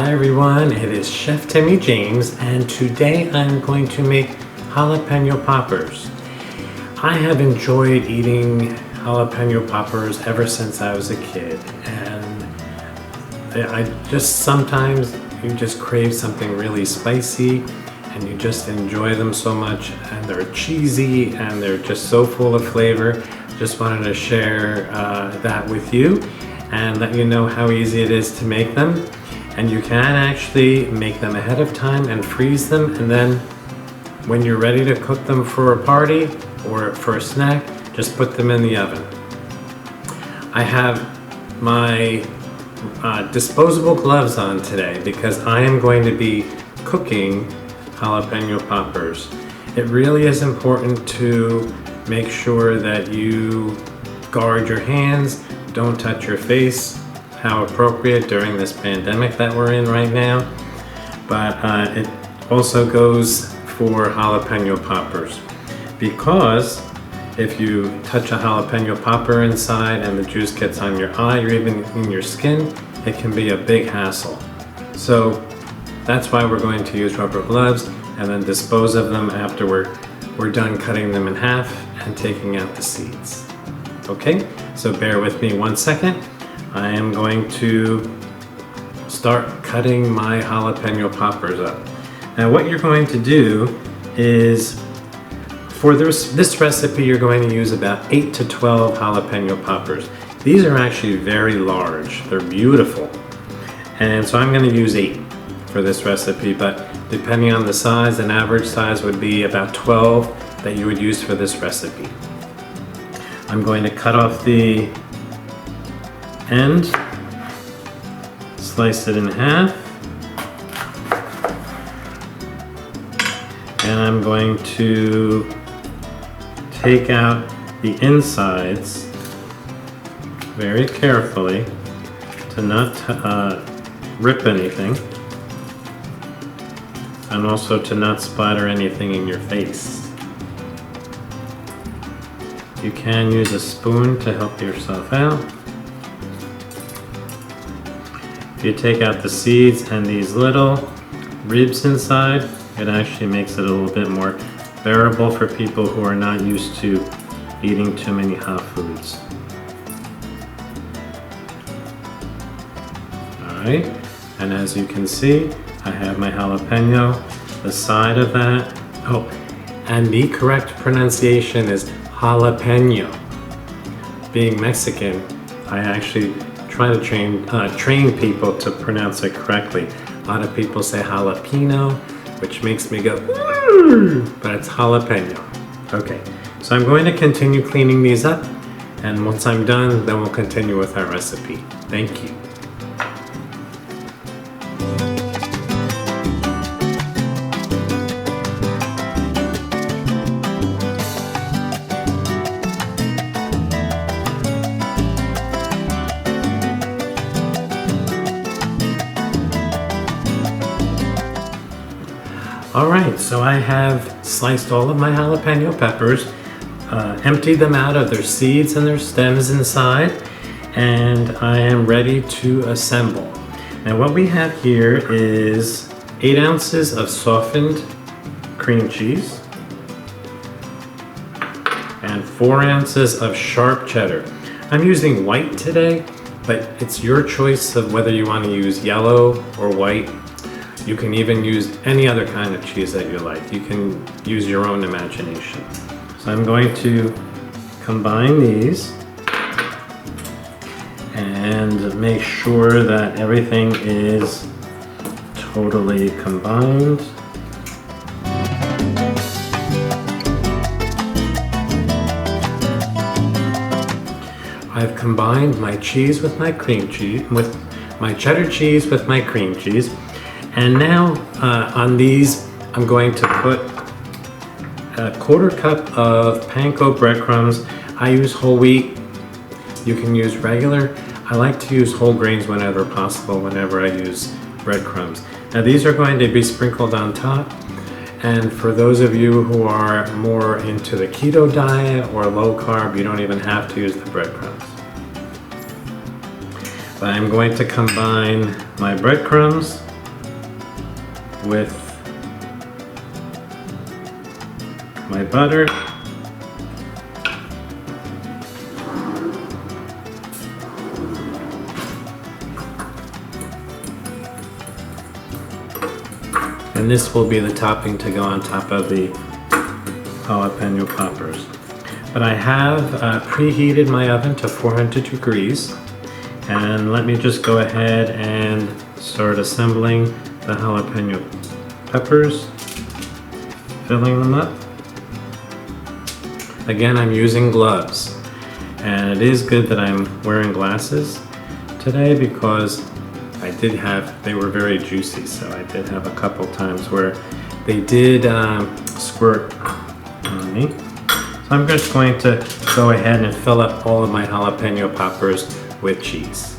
Hi everyone, it is Chef Timmy James, and today I'm going to make jalapeno poppers. I have enjoyed eating jalapeno poppers ever since I was a kid, and I just sometimes you just crave something really spicy and you just enjoy them so much, and they're cheesy and they're just so full of flavor. Just wanted to share that with you and let you know how easy it is to make them. And you can actually make them ahead of time and freeze them, and then when you're ready to cook them for a party or for a snack, just put them in the oven. I have my disposable gloves on today because I am going to be cooking jalapeno poppers. It really is important to make sure that you guard your hands, don't touch your face. How appropriate during this pandemic that we're in right now. But it also goes for jalapeno poppers, because if you touch a jalapeno popper inside and the juice gets on your eye or even in your skin, it can be a big hassle. So that's why we're going to use rubber gloves and then dispose of them after we're done cutting them in half and taking out the seeds. Okay, so bear with me 1 second. I am going to start cutting my jalapeno poppers up. Now what you're going to do is, for this recipe, you're going to use about 8 to 12 jalapeno poppers. These are actually very large. They're beautiful. And so I'm going to use 8 for this recipe, but depending on the size, an average size would be about 12 that you would use for this recipe. I'm going to cut off the end, slice it in half, and I'm going to take out the insides very carefully to not rip anything, and also to not splatter anything in your face. You can use a spoon to help yourself out. If you take out the seeds and these little ribs inside, it actually makes it a little bit more bearable for people who are not used to eating too many hot foods. Alright, and as you can see, I have my jalapeno, the side of that. Oh, and the correct pronunciation is jalapeno. Being Mexican, I actually try to train people to pronounce it correctly. A lot of people say jalapeno, which makes me go, but it's jalapeno. Okay, so I'm going to continue cleaning these up, and once I'm done, then we'll continue with our recipe. Thank you. Alright, so I have sliced all of my jalapeno peppers, emptied them out of their seeds and their stems inside, and I am ready to assemble. Now what we have here is 8 ounces of softened cream cheese and 4 ounces of sharp cheddar. I'm using white today, but it's your choice of whether you want to use yellow or white. You can even use any other kind of cheese that you like. You can use your own imagination. So I'm going to combine these and make sure that everything is totally combined. I've combined my cheese with my cream cheese, with my cheddar cheese with my cream cheese. And now on these, I'm going to put a 1/4 cup of Panko breadcrumbs. I use whole wheat. You can use regular. I like to use whole grains whenever possible, whenever I use breadcrumbs. Now these are going to be sprinkled on top. And for those of you who are more into the keto diet or low carb, you don't even have to use the breadcrumbs. But I'm going to combine my breadcrumbs with my butter. And this will be the topping to go on top of the jalapeno poppers. But I have preheated my oven to 400 degrees. And let me just go ahead and start assembling the jalapeno peppers, filling them up. Again, I'm using gloves. And it is good that I'm wearing glasses today because they were very juicy, so I did have a couple times where they did squirt on me. So I'm just going to go ahead and fill up all of my jalapeno poppers with cheese.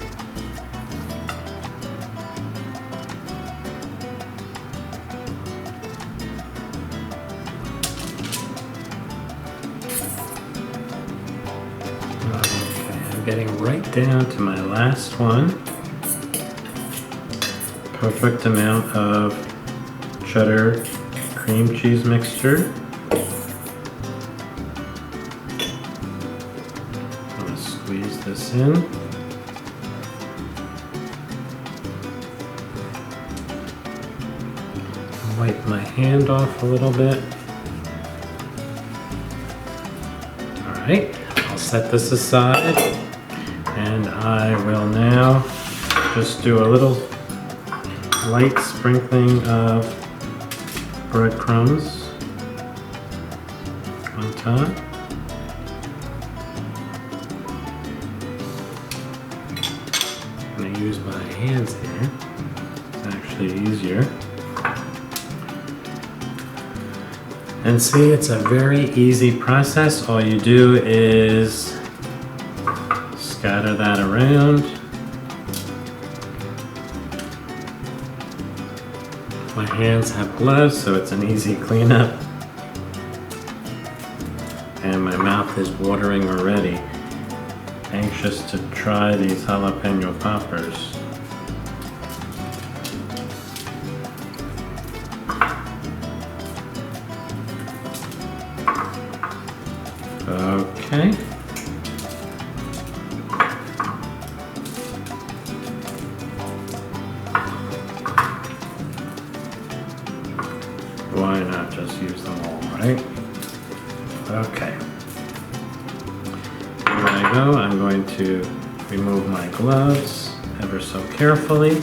Okay, I'm getting right down to my last one. Perfect amount of cheddar cream cheese mixture. I'm going to squeeze this in. Wipe my hand off a little bit. Alright, I'll set this aside and I will now just do a little light sprinkling of breadcrumbs on top. I'm going to use my hands here. It's actually easier. And see, it's a very easy process. All you do is scatter that around. My hands have gloves, so it's an easy cleanup. And my mouth is watering already. Anxious to try these jalapeno poppers. Okay. Why not just use them all, right? Okay. Here I go. I'm going to remove my gloves ever so carefully.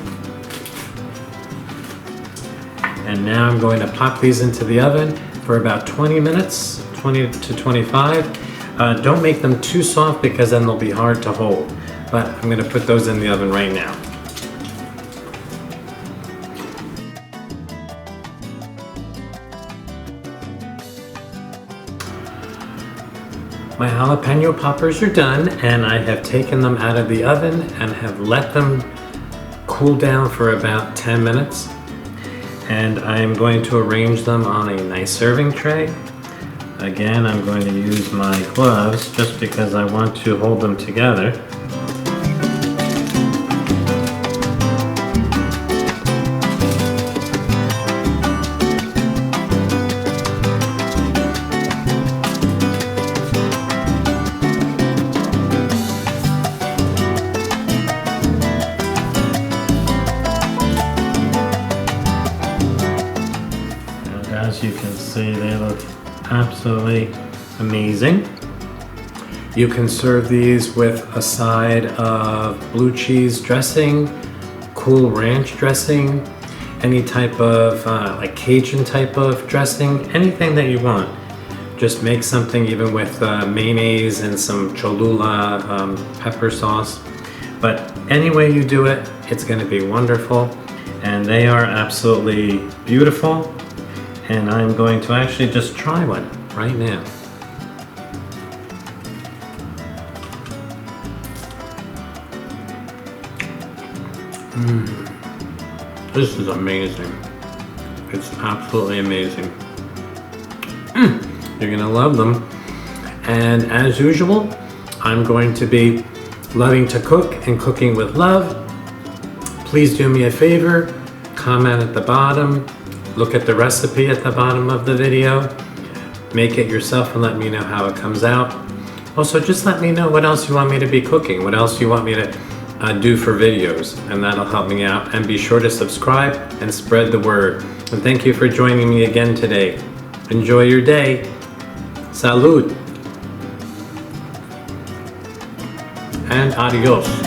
And now I'm going to pop these into the oven for about 20 minutes, 20 to 25. Don't make them too soft because then they'll be hard to hold. But I'm going to put those in the oven right now. My jalapeno poppers are done and I have taken them out of the oven and have let them cool down for about 10 minutes. And I'm going to arrange them on a nice serving tray. Again, I'm going to use my gloves just because I want to hold them together. As you can see, they look absolutely amazing. You can serve these with a side of blue cheese dressing, cool ranch dressing, any type of like Cajun type of dressing, anything that you want. Just make something even with mayonnaise and some Cholula pepper sauce. But any way you do it, it's going to be wonderful. And they are absolutely beautiful. And I'm going to actually just try one right now. This is amazing. It's absolutely amazing. You're gonna love them. And as usual, I'm going to be loving to cook and cooking with love. Please do me a favor, comment at the bottom, Look at the recipe at the bottom of the video. Make it yourself and let me know how it comes out. Also, just let me know what else you want me to be cooking, what else you want me to do for videos, and that'll help me out. And be sure to subscribe and spread the word. And thank you for joining me again today. Enjoy your day. Salud. And adios.